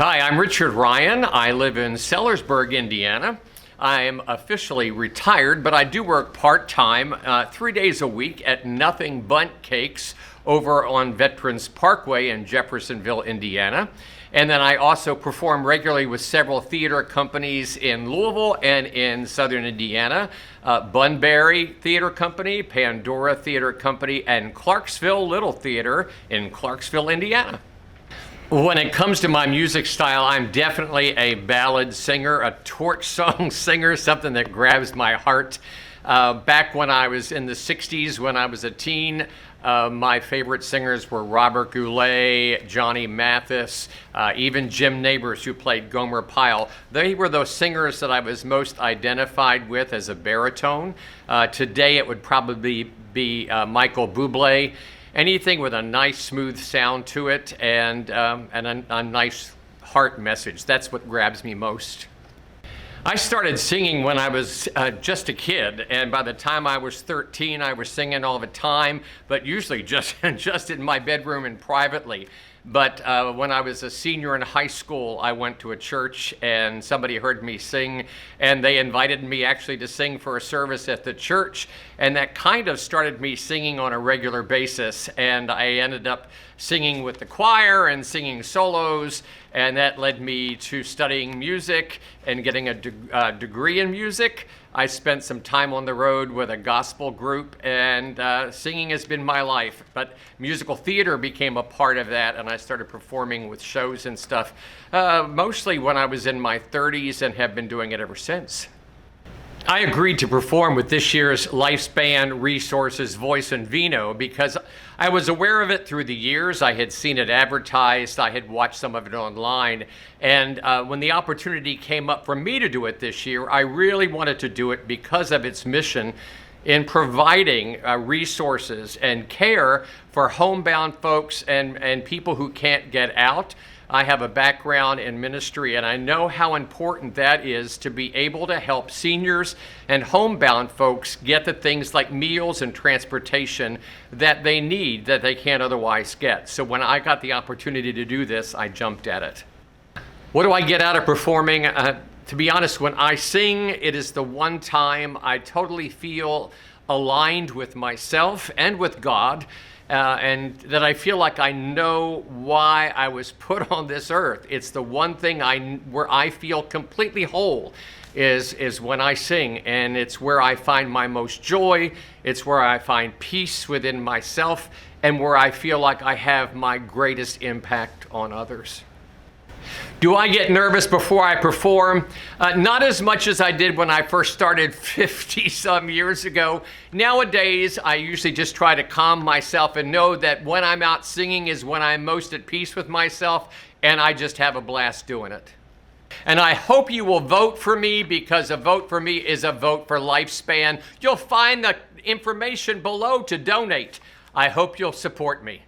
Hi, I'm Richard Ryan. I live in Sellersburg, Indiana. I'm officially retired, but I do work part-time, 3 days a week at Nothing Bundt Cakes over on Veterans Parkway in Jeffersonville, Indiana. And then I also perform regularly with several theater companies in Louisville and in Southern Indiana. Bunbury Theater Company, Pandora Theater Company, and Clarksville Little Theater in Clarksville, Indiana. When it comes to my music style, I'm definitely a ballad singer, a torch song singer, something that grabs my heart. Back when I was in the 60s, when I was a teen, my favorite singers were Robert Goulet, Johnny Mathis, even Jim Nabors, who played Gomer Pyle. They were those singers that I was most identified with as a baritone. Today it would probably be Michael Bublé. Anything with a nice, smooth sound to it and a nice heart message. That's what grabs me most. I started singing when I was just a kid, and by the time I was 13, I was singing all the time, but usually just in my bedroom and privately. But when I was a senior in high school, I went to a church and somebody heard me sing, and they invited me actually to sing for a service at the church, and that kind of started me singing on a regular basis, and I ended up singing with the choir and singing solos, and that led me to studying music and getting a degree in music. I spent some time on the road with a gospel group, and singing has been my life. But musical theater became a part of that, and I started performing with shows and stuff, mostly when I was in my 30s and have been doing it ever since. I agreed to perform with this year's Lifespan Resources Voice and Vino because I was aware of it through the years. I had seen it advertised, I had watched some of it online, and when the opportunity came up for me to do it this year, I really wanted to do it because of its mission in providing resources and care for homebound folks and people who can't get out. I have a background in ministry, and I know how important that is to be able to help seniors and homebound folks get the things like meals and transportation that they need that they can't otherwise get. So when I got the opportunity to do this, I jumped at it. What do I get out of performing? To be honest, when I sing, it is the one time I totally feel aligned with myself and with God. And that I feel like I know why I was put on this earth. It's the one thing where I feel completely whole is when I sing, and it's where I find my most joy. It's where I find peace within myself, and where I feel like I have my greatest impact on others. Do I get nervous before I perform? Not as much as I did when I first started 50-some years ago. Nowadays, I usually just try to calm myself and know that when I'm out singing is when I'm most at peace with myself, and I just have a blast doing it. And I hope you will vote for me, because a vote for me is a vote for Lifespan. You'll find the information below to donate. I hope you'll support me.